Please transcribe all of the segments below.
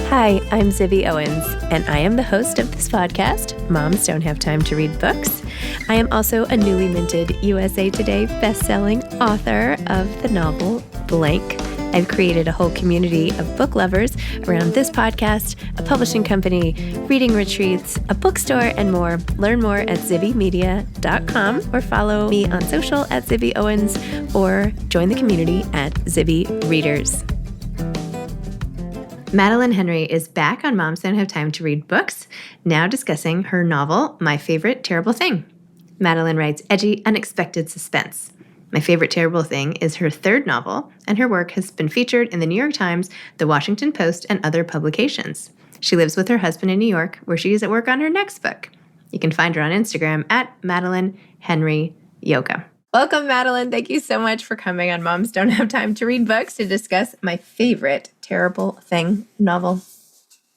Hi, I'm Zibby Owens, and I am the host of this podcast, Moms Don't Have Time to Read Books. I am also a newly minted USA Today best-selling author of the novel Blank. I've created a whole community of book lovers around this podcast, a publishing company, reading retreats, a bookstore, and more. Learn more at zibbymedia.com or follow me on social at Zibby Owens or join the community at Zibby Readers. Madeleine Henry is back on Moms Don't Have Time to Read Books, now discussing her novel, My Favorite Terrible Thing. Madeleine writes edgy, unexpected suspense. My Favorite Terrible Thing is her third novel, and her work has been featured in the New York Times, the Washington Post, and other publications. She lives with her husband in New York, where she is at work on her next book. You can find her on Instagram at Madeleine Henry Yoga. Welcome, Madeleine. Thank you so much for coming on Moms Don't Have Time to Read Books to discuss My Favorite Terrible Thing novel.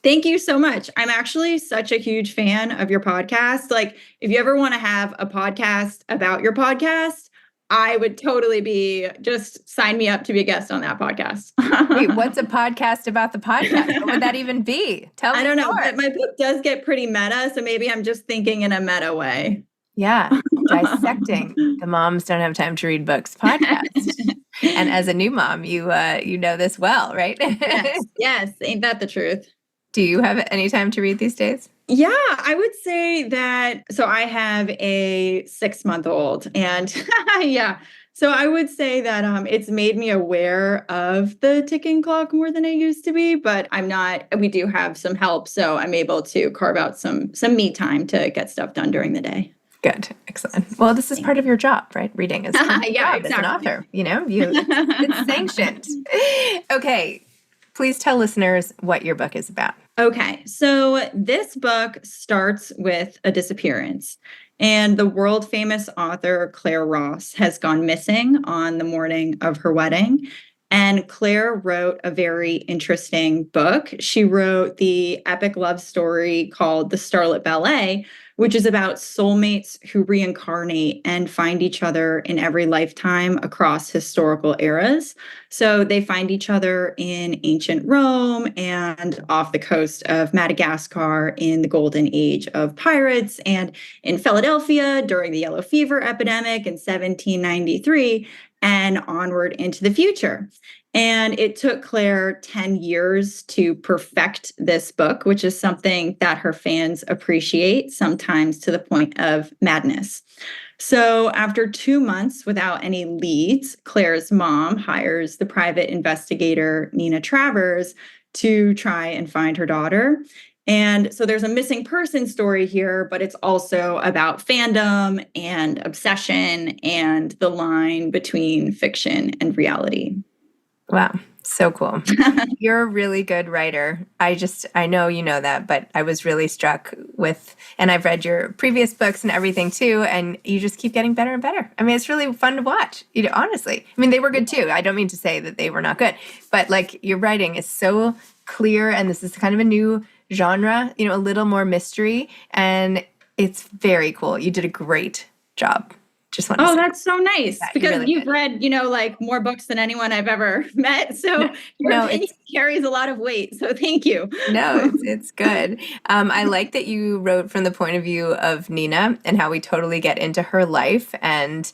Thank you so much. I'm actually such a huge fan of your podcast. Like, if you ever want to have a podcast about your podcast, I would totally just sign me up to be a guest on that podcast. Wait, what's a podcast about the podcast? What would that even be? Tell me. I don't know, more. but my book does get pretty meta, so maybe I'm just thinking in a meta way. Yeah, dissecting the Moms Don't Have Time to Read Books podcast. And as a new mom, you know this well, right? Yes, ain't that the truth? Do you have any time to read these days? Yeah, I would say that. So I have a 6-month-old, and yeah. So I would say that it's made me aware of the ticking clock more than I used to be, but I'm not. We do have some help, so I'm able to carve out some me time to get stuff done during the day. Good. Excellent. Well, this is part of your job, right? Reading is part of your job exactly. As an author. You know, it's sanctioned. Okay. Please tell listeners what your book is about. Okay. So this book starts with a disappearance. And the world famous author Claire Ross has gone missing on the morning of her wedding. And Claire wrote a very interesting book. She wrote the epic love story called The Starlit Ballet, which is about soulmates who reincarnate and find each other in every lifetime across historical eras. So they find each other in ancient Rome and off the coast of Madagascar in the golden age of pirates, and in Philadelphia during the yellow fever epidemic in 1793, and onward into the future. And it took Claire 10 years to perfect this book, which is something that her fans appreciate, sometimes to the point of madness. So after 2 months without any leads, Claire's mom hires the private investigator, Nina Travers, to try and find her daughter. And so there's a missing person story here, but it's also about fandom and obsession and the line between fiction and reality. Wow. So cool. You're a really good writer. I know you know that, but I was really struck with, and I've read your previous books and everything too, and you just keep getting better and better. I mean, it's really fun to watch, honestly. I mean, they were good too. I don't mean to say that they were not good, but like your writing is so clear, and this is kind of a new genre, a little more mystery, and it's very cool. You did a great job. Just want to say. That's so nice, because really you've read, like more books than anyone I've ever met. So your opinion carries a lot of weight. So thank you. No, it's good. I like that you wrote from the point of view of Nina and how we totally get into her life and,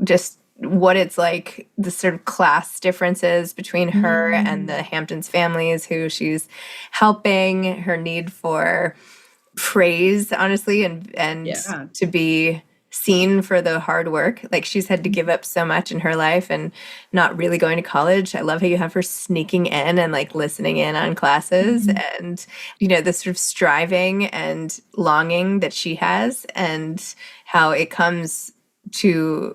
just what it's like, the sort of class differences between her and the Hamptons families who she's helping, her need for praise, honestly, and to be seen for the hard work. Like, she's had to give up so much in her life and not really going to college. I love how you have her sneaking in and like listening in on classes and, the sort of striving and longing that she has, and how it comes to,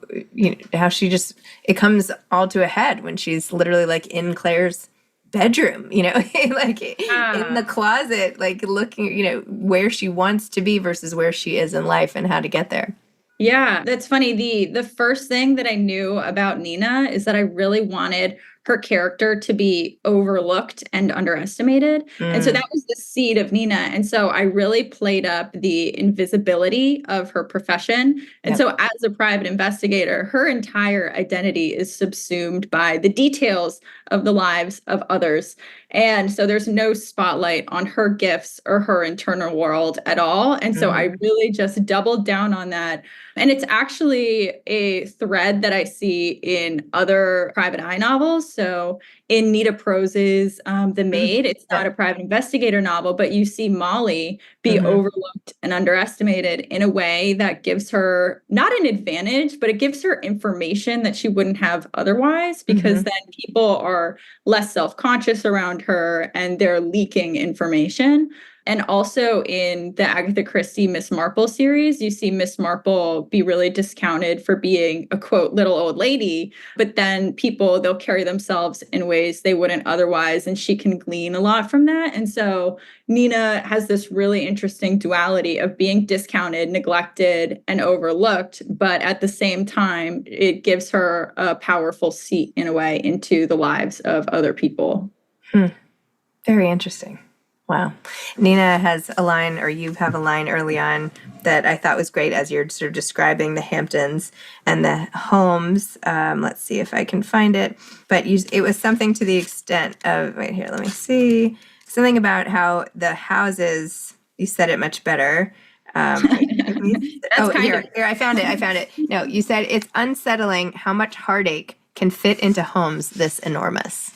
how it comes all to a head when she's literally like in Claire's bedroom, like in the closet, like looking, where she wants to be versus where she is in life and how to get there. Yeah, that's funny. The first thing that I knew about Nina is that I really wanted her character to be overlooked and underestimated. And so Mm, that was the seed of Nina. And so I really played up the invisibility of her profession. And yep. so as a private investigator, her entire identity is subsumed by the details of the lives of others. And so there's no spotlight on her gifts or her internal world at all. And so I Mm, really just doubled down on that. And it's actually a thread that I see in other private eye novels. So in Nita Prose's The mm, Maid, it's not yep. a private investigator novel, but you see Molly be Hmm. overlooked and underestimated in a way that gives her not an advantage, but it gives her information that she wouldn't have otherwise, because Hmm. then people are less self-conscious around her and they're leaking information. And also in the Agatha Christie Miss Marple series, you see Miss Marple be really discounted for being a quote little old lady, but then they'll carry themselves in ways they wouldn't otherwise, and she can glean a lot from that. And so Nina has this really interesting duality of being discounted, neglected, and overlooked, but at the same time, it gives her a powerful seat in a way into the lives of other people. Hmm. Very interesting. Wow. Nina has a line, or you have a line early on that I thought was great as you're sort of describing the Hamptons and the homes. Let's see if I can find it. But it was something to the extent of, wait here, let me see. Something about how the houses, you said it much better. That's Oh, kind of here, I found it. I found it. No, you said it's unsettling how much heartache can fit into homes this enormous.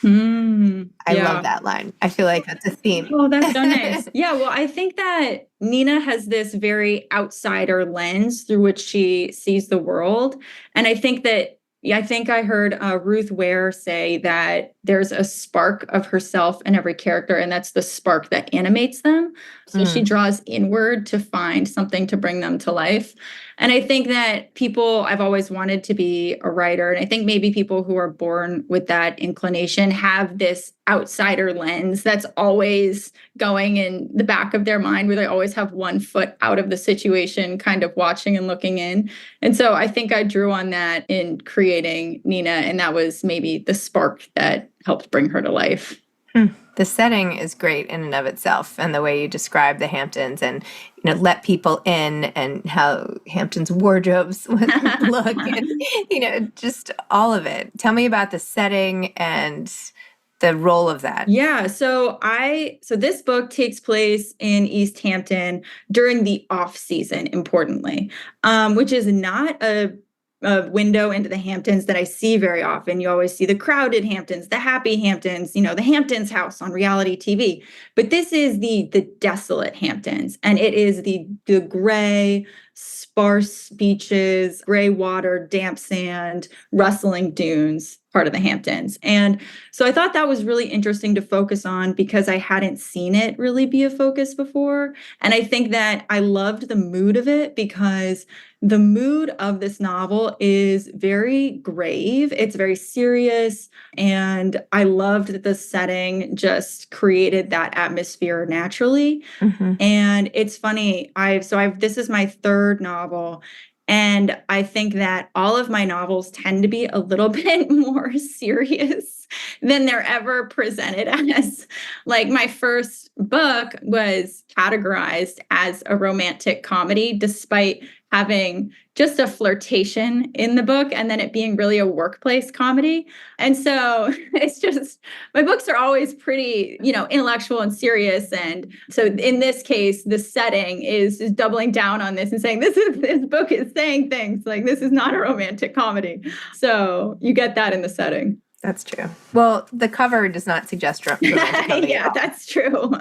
I love yeah. that line. I feel like that's a theme. Oh, that's so nice. Yeah, well, I think that Nina has this very outsider lens through which she sees the world. And I think that, yeah, I think I heard Ruth Ware say that there's a spark of herself in every character, and that's the spark that animates them. So she Mm, draws inward to find something to bring them to life. And I think that I've always wanted to be a writer. And I think maybe people who are born with that inclination have this outsider lens that's always going in the back of their mind, where they always have one foot out of the situation, kind of watching and looking in. And so I think I drew on that in creating Nina. And that was maybe the spark that helped bring her to life. hmm. The setting is great in and of itself, and the way you describe the Hamptons, and let people in, and how Hamptons wardrobes would look, and just all of it. Tell me about the setting and the role of that. Yeah, so this book takes place in East Hampton during the off season, importantly, which is not a window into the Hamptons that I see very often. You always see the crowded Hamptons, the happy Hamptons, the Hamptons house on reality TV. But this is the desolate Hamptons, and it is the gray, sparse beaches, gray water, damp sand, rustling dunes part of the Hamptons. And so I thought that was really interesting to focus on because I hadn't seen it really be a focus before. And I think that I loved the mood of it because the mood of this novel is very grave. It's very serious. And I loved that the setting just created that atmosphere naturally. Hmm. And it's funny, this is my third novel. And I think that all of my novels tend to be a little bit more serious than they're ever presented as. Like my first book was categorized as a romantic comedy, despite having just a flirtation in the book and then it being really a workplace comedy. And so it's just, my books are always pretty, intellectual and serious. And so in this case, the setting is doubling down on this and saying, this book is saying things like, this is not a romantic comedy. So you get that in the setting. That's true. Well, the cover does not suggest romantic comedy at Yeah, all. that's true.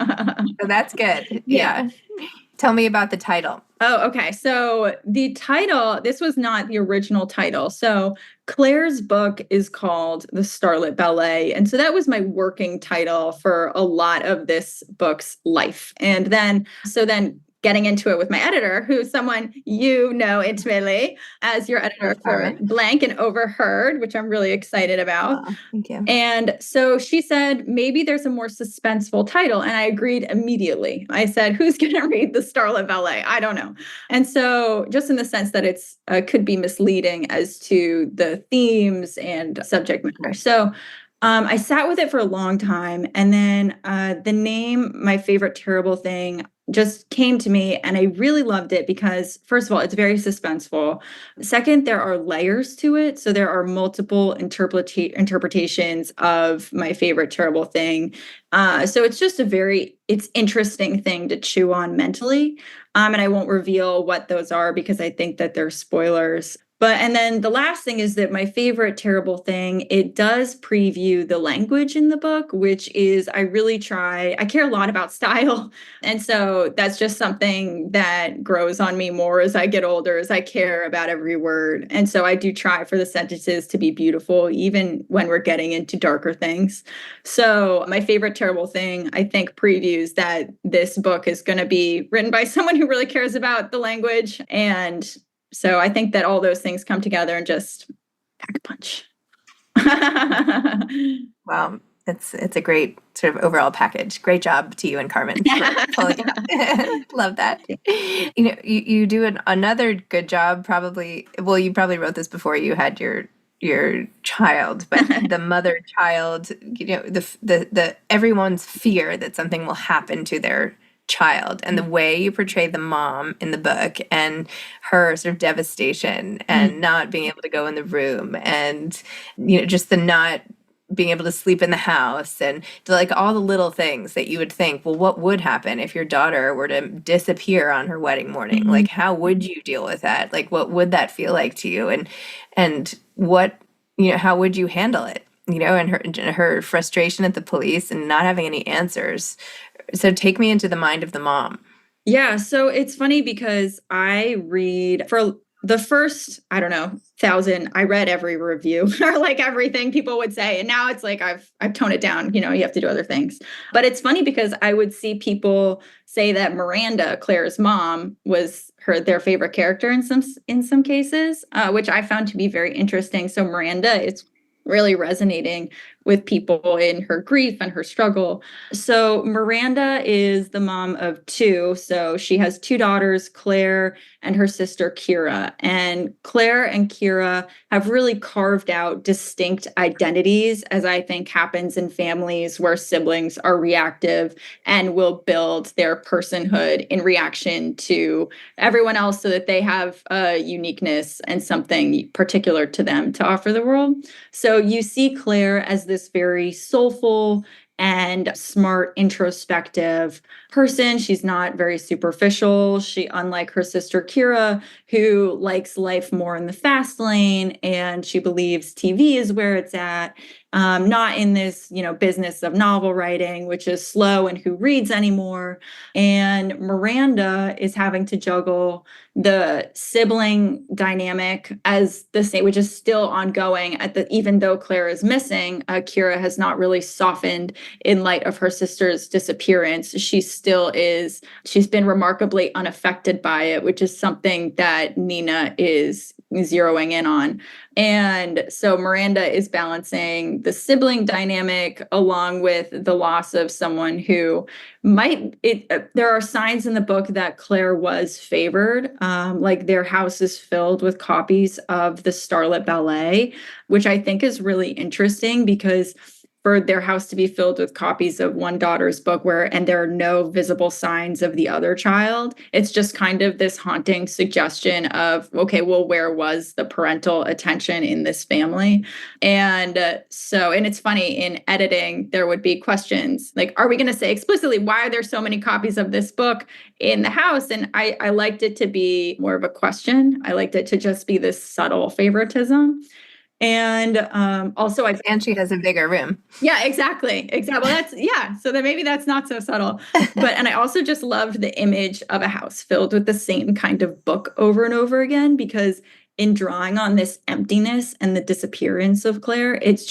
So that's good. Yeah. Yeah. Tell me about the title. Oh, okay. So the title, this was not the original title. So Claire's book is called The Starlit Ballet. And so that was my working title for a lot of this book's life. And then getting into it with my editor, who's someone you know intimately as your editor Yes, for Carmen. Blank and Overheard, which I'm really excited about. Oh, thank you. And so she said, maybe there's a more suspenseful title. And I agreed immediately. I said, who's going to read The Starlit Ballet? I don't know. And so, just in the sense that it's could be misleading as to the themes and subject matter. So, I sat with it for a long time. And then the name, My Favorite Terrible Thing, just came to me, and I really loved it because, first of all, it's very suspenseful. Second, there are layers to it. So there are multiple interpretations of My Favorite Terrible Thing. So it's just it's interesting thing to chew on mentally. And I won't reveal what those are because I think that they're spoilers. And then the last thing is that My Favorite Terrible Thing, it does preview the language in the book, which is, I care a lot about style. And so that's just something that grows on me more as I get older, as I care about every word. And so I do try for the sentences to be beautiful, even when we're getting into darker things. So My Favorite Terrible Thing, I think, previews that this book is going to be written by someone who really cares about the language. And so I think that all those things come together and just pack a punch. Wow. It's a great sort of overall package. Great job to you and Carmen for pulling it off. Love that. You do another good job probably. Well, you probably wrote this before you had your child, but the mother child, the everyone's fear that something will happen to their child, and the way you portray the mom in the book and her sort of devastation and not being able to go in the room, and just the not being able to sleep in the house, and like all the little things that you would think, well, what would happen if your daughter were to disappear on her wedding morning? Like, how would you deal with that? Like, what would that feel like to you? And what, how would you handle it? And her frustration at the police and not having any answers. So take me into the mind of the mom. Yeah, so it's funny because I read for the first, I don't know, 1,000, I read every review or like everything people would say. And now it's like I've toned it down, you have to do other things. But it's funny because I would see people say that Miranda, Claire's mom, was their favorite character in some cases, which I found to be very interesting. So Miranda is really resonating with people in her grief and her struggle. So Miranda is the mom of two. So she has two daughters, Claire and her sister, Kira. And Claire and Kira have really carved out distinct identities, as I think happens in families where siblings are reactive and will build their personhood in reaction to everyone else so that they have a uniqueness and something particular to them to offer the world. So you see Claire as this very soulful and smart, introspective person. She's not very superficial. She, unlike her sister Kira, who likes life more in the fast lane, and she believes TV is where it's at, not in this, business of novel writing, which is slow and who reads anymore. And Miranda is having to juggle the sibling dynamic as the same, which is still ongoing even though Claire is missing. Kira has not really softened in light of her sister's disappearance. She's been remarkably unaffected by it, which is something that Nina is zeroing in on. And so Miranda is balancing the sibling dynamic along with the loss of someone who there are signs in the book that Claire was favored. Like their house is filled with copies of the Starlit Ballet, which I think is really interesting because for their house to be filled with copies of one daughter's book and there are no visible signs of the other child, it's just kind of this haunting suggestion of, okay, well, where was the parental attention in this family? And and it's funny, in editing, there would be questions like, are we going to say explicitly, why are there so many copies of this book in the house? And I liked it to be more of a question. I liked it to just be this subtle favoritism. And also, and she has a bigger room. Yeah, exactly. Well, so then maybe that's not so subtle. And I also just loved the image of a house filled with the same kind of book over and over again, because in drawing on this emptiness and the disappearance of Claire, it's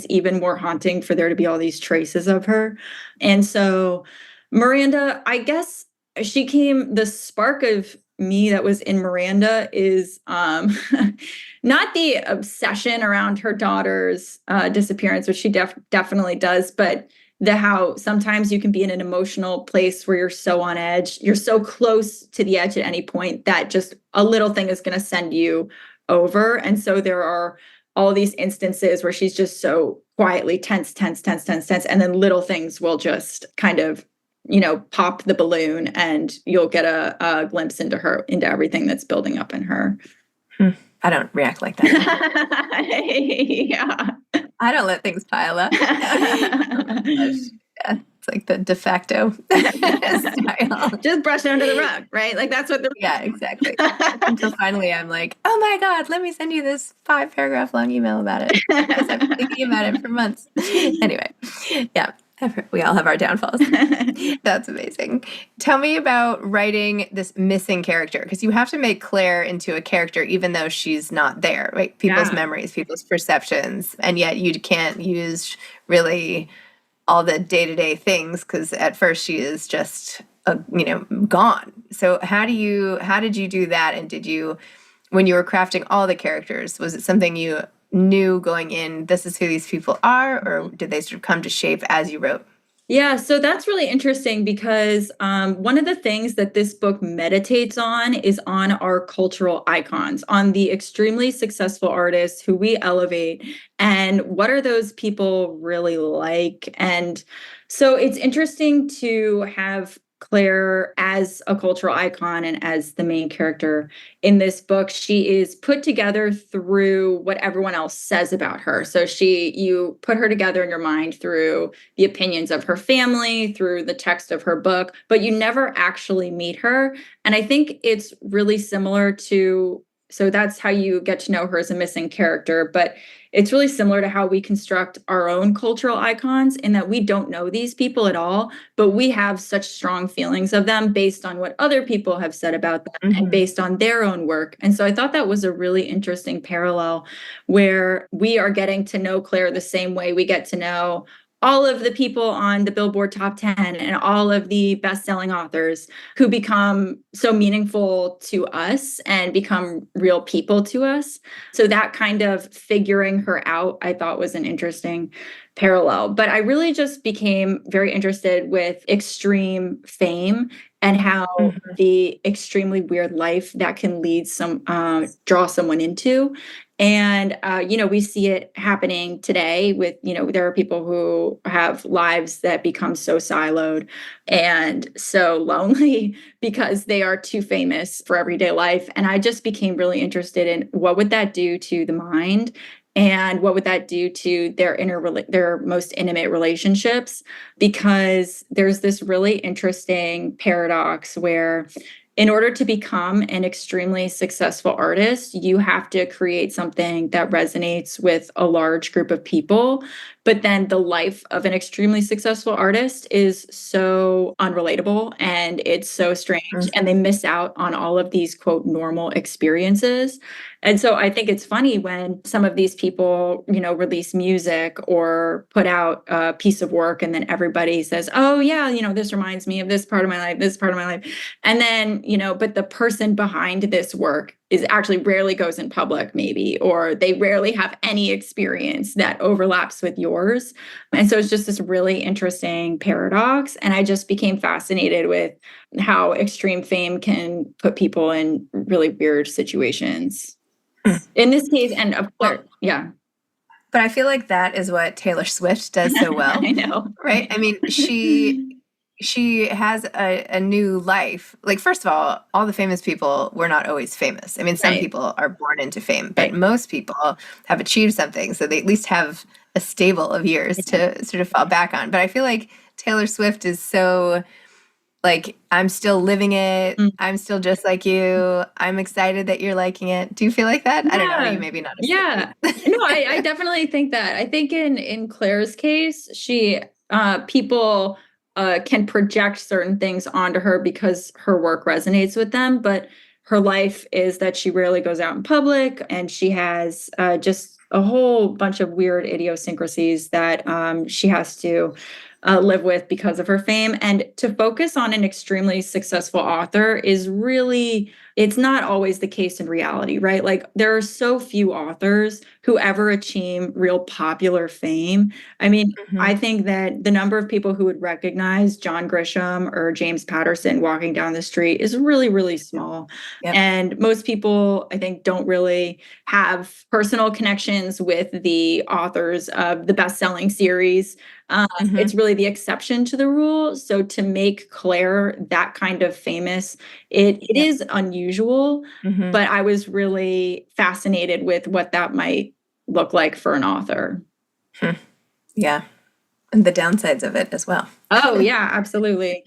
even more haunting for there to be all these traces of her. And so Miranda, I guess the spark of me that was in Miranda is not the obsession around her daughter's disappearance, which she definitely does, but the how sometimes you can be in an emotional place where you're so on edge, you're so close to the edge at any point that just a little thing is going to send you over. And so there are all these instances where she's just so quietly tense, tense, tense, tense, tense, and then little things will just kind of, pop the balloon, and you'll get a glimpse into everything that's building up in her. I don't react like that. Yeah. I don't let things pile up. Yeah, it's like the de facto style. Just brush it under the rug, right? Like that's what Yeah, exactly. Until finally I'm like, oh my God, let me send you this 5-paragraph long email about it, because I've been thinking about it for months. Anyway, yeah, we all have our downfalls. That's amazing. Tell me about writing this missing character, because you have to make Claire into a character even though she's not there, right? People's memories, people's perceptions, and yet you can't use really all the day-to-day things, because at first she is just gone. So how did you do that? And when you were crafting all the characters, was it something you knew going in, this is who these people are, or did they sort of come to shape as you wrote? Yeah, so that's really interesting because one of the things that this book meditates on is on our cultural icons, on the extremely successful artists who we elevate, and what are those people really like. And so it's interesting to have Claire as a cultural icon and as the main character in this book. She is put together through what everyone else says about her. So you put her together in your mind through the opinions of her family, through the text of her book, but you never actually meet her. And I think it's really similar to, so that's how you get to know her as a missing character, but it's really similar to how we construct our own cultural icons, in that we don't know these people at all, but we have such strong feelings of them based on what other people have said about them and based on their own work. And so I thought that was a really interesting parallel, where we are getting to know Claire the same way we get to know all of the people on the Billboard Top 10 and all of the best-selling authors who become so meaningful to us and become real people to us. So that kind of figuring her out, I thought, was an interesting parallel. But I really just became very interested with extreme fame and how the extremely weird life that can draw someone into. And, we see it happening today with, there are people who have lives that become so siloed and so lonely because they are too famous for everyday life. And I just became really interested in what would that do to the mind, and what would that do to their most intimate relationships? Because there's this really interesting paradox where, in order to become an extremely successful artist, you have to create something that resonates with a large group of people. But then the life of an extremely successful artist is so unrelatable and it's so strange, and they miss out on all of these, quote, normal experiences. And so I think it's funny when some of these people, release music or put out a piece of work, and then everybody says, oh, yeah, this reminds me of this part of my life, this part of my life. And then, but the person behind this work is actually rarely goes in public, maybe, or they rarely have any experience that overlaps with yours. And so it's just this really interesting paradox. And I just became fascinated with how extreme fame can put people in really weird situations. In this case, and of course, yeah. But I feel like that is what Taylor Swift does so well. I know. Right? I mean, she has a new life. Like, first of all the famous people were not always famous. I mean, some people are born into fame, but most people have achieved something, so they at least have a stable of years to sort of fall back on. But I feel like Taylor Swift is so, like, I'm still living it. I'm still just like you. I'm excited that you're liking it. Do you feel like that? I don't know. You maybe not. Yeah. No, I definitely think that. I think in Claire's case, people can project certain things onto her because her work resonates with them. But her life is that she rarely goes out in public, and she has just a whole bunch of weird idiosyncrasies that she has to live with because of her fame. And to focus on an extremely successful author is really, it's not always the case in reality, right? Like there are so few authors who ever achieve real popular fame. I mean, Mm-hmm. I think that the number of people who would recognize John Grisham or James Patterson walking down the street is really, really small. Yep. And most people, I think, don't really have personal connections with the authors of the best-selling series. Mm-hmm. It's really the exception to the rule. So to make Claire that kind of famous, it Yep. is unusual, Mm-hmm. but I was really fascinated with what that might look like for an author. Yeah. And the downsides of it as well. Oh, yeah, absolutely.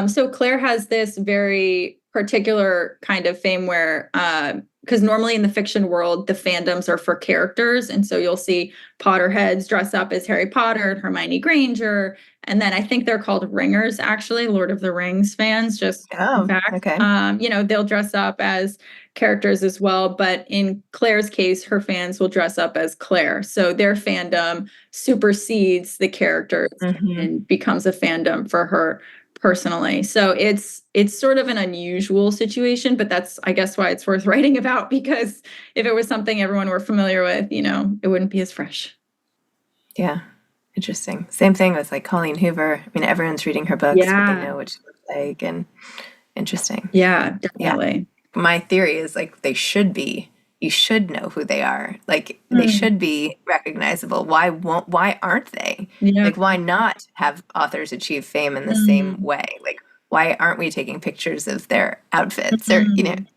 So Claire has this very particular kind of fame where, because normally in the fiction world, the fandoms are for characters. And so you'll see Potterheads dress up as Harry Potter and Hermione Granger. And then I think they're called ringers, actually, Lord of the Rings fans, just in Oh, fact. okay. They'll dress up as characters as well. But in Claire's case, her fans will dress up as Claire. So their fandom supersedes the characters Mm-hmm. and becomes a fandom for her personally. So it's sort of an unusual situation, but that's I guess why it's worth writing about, because if it was something everyone were familiar with, it wouldn't be as fresh. Yeah. Interesting. Same thing with like Colleen Hoover. I mean, everyone's reading her books, but they Yeah. know what she looks like, and interesting. Yeah, Yeah. definitely. My theory is like they should be. You should know who they are. Like they Mm, should be recognizable. Why aren't they? yeah. Like why not have authors achieve fame in the same Mm, way? Like why aren't we taking pictures of their outfits or mm.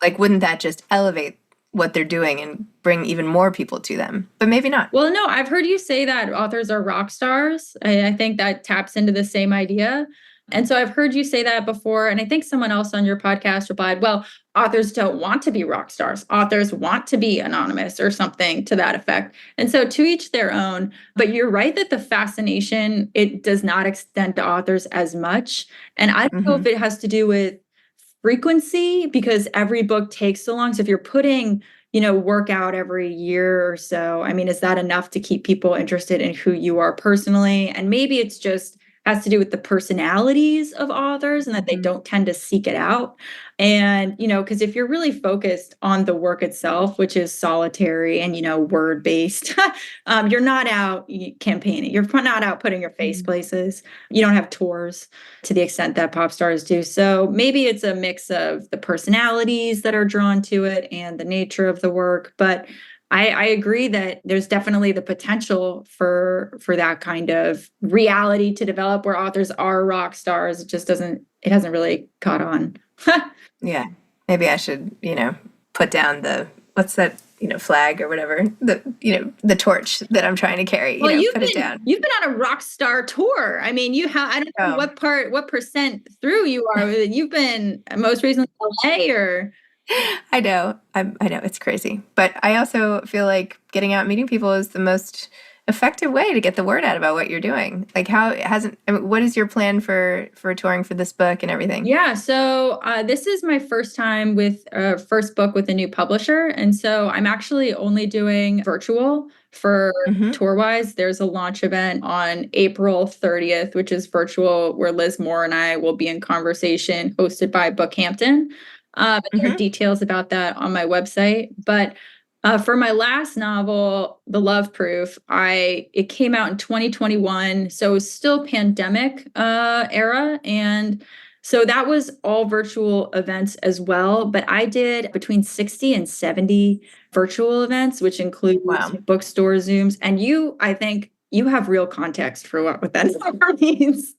like wouldn't that just elevate what they're doing and bring even more people to them? But maybe not. Well, no, I've heard you say that authors are rock stars. I think that taps into the same idea. And so I've heard you say that before. And I think someone else on your podcast replied, well, authors don't want to be rock stars. Authors want to be anonymous or something to that effect. And so to each their own. But you're right that the fascination, it does not extend to authors as much. And I don't know Hmm. if it has to do with frequency because every book takes so long. So if you're putting work out every year or so, I mean, is that enough to keep people interested in who you are personally? And maybe it's just has to do with the personalities of authors and that they Hmm. don't tend to seek it out. And, because if you're really focused on the work itself, which is solitary and, word based, you're not out campaigning. You're not out putting your face places. You don't have tours to the extent that pop stars do. So maybe it's a mix of the personalities that are drawn to it and the nature of the work. But I agree that there's definitely the potential for that kind of reality to develop where authors are rock stars. It hasn't really caught on. Yeah. Maybe I should, put down the what's that, flag or whatever, the torch that I'm trying to carry, Well, you've put it been down. you've been on a rock star tour. I mean, I don't know Oh, what percent through you are. You've been most recently in LA or I know. I know it's crazy. But I also feel like getting out and meeting people is the most effective way to get the word out about what you're doing. Like how it hasn't I mean, what is your plan for touring for this book and everything? yeah, so this is my first time with first book with a new publisher, and so I'm actually only doing virtual for Hmm. tour wise. There's a launch event on April 30th, which is virtual, where Liz Moore and I will be in conversation, hosted by Bookhampton. There are Hmm. details about that on my website, but. For my last novel, The Love Proof, it came out in 2021, so it was still pandemic era, and so that was all virtual events as well, but I did between 60 and 70 virtual events, which includes Wow. bookstore Zooms. And I think you have real context for what that number means.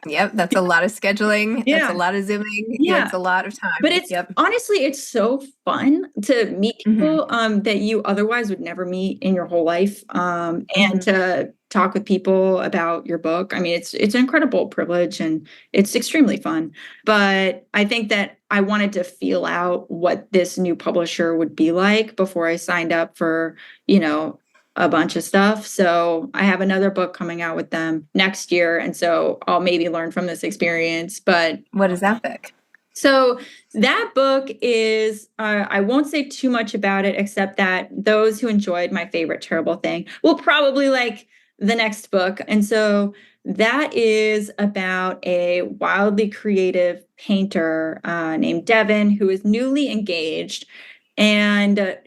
Yep, that's a lot of scheduling. That's a Yeah. lot of zooming. Yeah, Yeah. it's a lot of But time. it's Yep. honestly, it's so fun to meet Hmm. people that you otherwise would never meet in your whole life, and Hmm. to talk with people about your book. I mean, it's an incredible privilege and it's extremely fun. But I think that I wanted to feel out what this new publisher would be like before I signed up for, you know, a bunch of stuff. So I have another book coming out with them next year, and so I'll maybe learn from this experience. But What is that book? so that book is, I won't say too much about it, except that those who enjoyed My Favorite Terrible Thing will probably like the next book. And so that is about a wildly creative painter named Devin who is newly engaged. And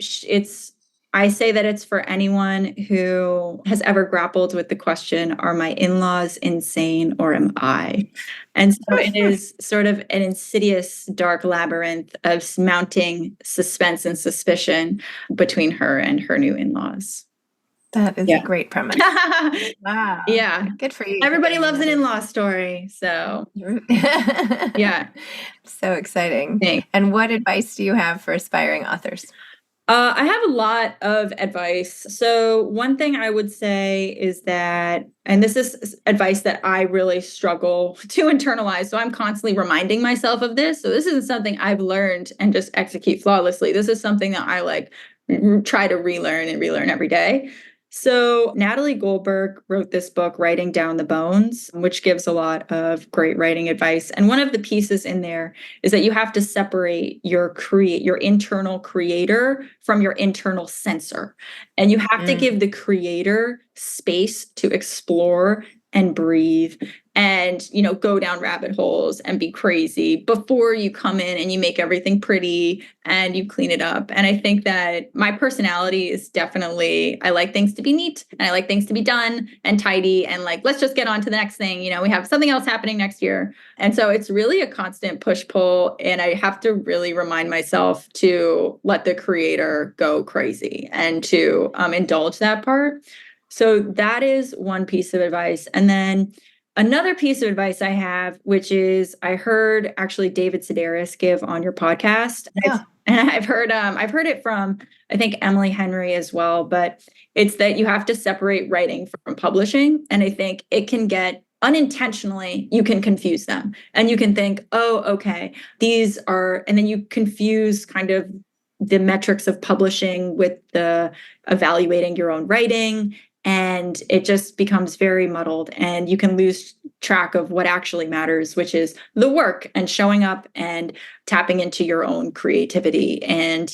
I say that it's for anyone who has ever grappled with the question, are my in-laws insane or am I? And so it is sort of an insidious, dark labyrinth of mounting suspense and suspicion between her and her new in-laws. That is a great premise. Wow. Yeah. Good for you. Everybody loves an in-law story. So, yeah. So exciting. Thanks. And what advice do you have for aspiring authors? I have a lot of advice. So one thing I would say is that, and this is advice that I really struggle to internalize. So I'm constantly reminding myself of this. So this isn't something I've learned and just execute flawlessly. This is something that I try to relearn every day. So Natalie Goldberg wrote this book, Writing Down the Bones, which gives a lot of great writing advice. And one of the pieces in there is that you have to separate your internal creator from your internal censor. And you have to give the creator space to explore and breathe and, go down rabbit holes and be crazy before you come in and you make everything pretty and you clean it up. And I think that my personality is definitely, I like things to be neat and I like things to be done and tidy and let's just get on to the next thing. We have something else happening next year. And so it's really a constant push-pull. And I have to really remind myself to let the creator go crazy and to indulge that part. So that is one piece of advice. And then another piece of advice I have, which is I heard actually David Sedaris give on your podcast. Yeah. I've heard it from, I think, Madeleine Henry as well, but it's that you have to separate writing from publishing. And I think it can get unintentionally, you can confuse them and you can think, oh, okay, these are, and then you confuse kind of the metrics of publishing with the evaluating your own writing. And it just becomes very muddled and you can lose track of what actually matters, which is the work and showing up and tapping into your own creativity. And,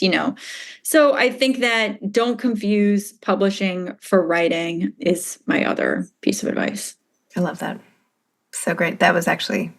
so I think that don't confuse publishing for writing is my other piece of advice. I love that. So great. That was actually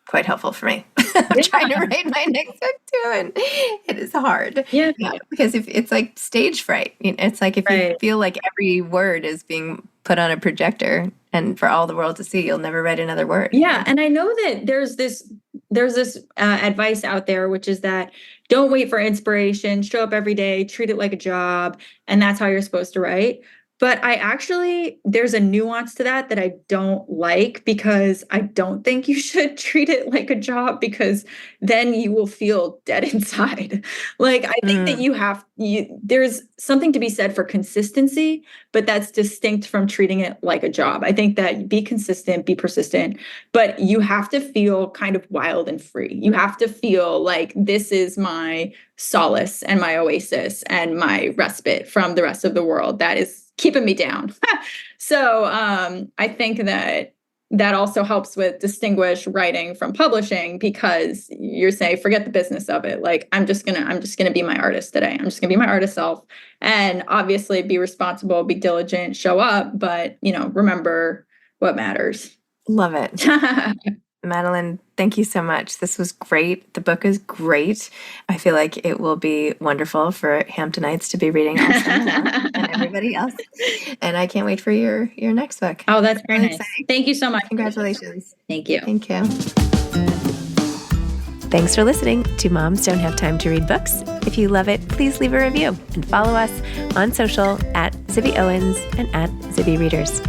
quite helpful for me. I'm trying to write my next book too, and it is hard. Yeah. Because if it's like stage fright, it's like if you feel like every word is being put on a projector and for all the world to see, you'll never write another word. Yeah, and I know that there's this advice out there, which is that don't wait for inspiration, show up every day, treat it like a job, and that's how you're supposed to write. But there's a nuance to that I don't like because I don't think you should treat it like a job because then you will feel dead inside. I think that there's something to be said for consistency, but that's distinct from treating it like a job. I think that be consistent, be persistent, but you have to feel kind of wild and free. You have to feel like this is my solace and my oasis and my respite from the rest of the world. That is keeping me down. So I think that also helps with distinguish writing from publishing because you're saying, forget the business of it. I'm just gonna be my artist today. I'm just gonna be my artist self and obviously be responsible, be diligent, show up, but remember what matters. Love it. Madeleine, thank you so much. This was great. The book is great. I feel like it will be wonderful for Hamptonites to be reading also and everybody else. And I can't wait for your next book. Oh, that's very nice. Exciting. Thank you so much. Congratulations. Thank you. Thank you. Thanks for listening to Moms Don't Have Time to Read Books. If you love it, please leave a review and follow us on social at Zibby Owens and at Zibby Readers.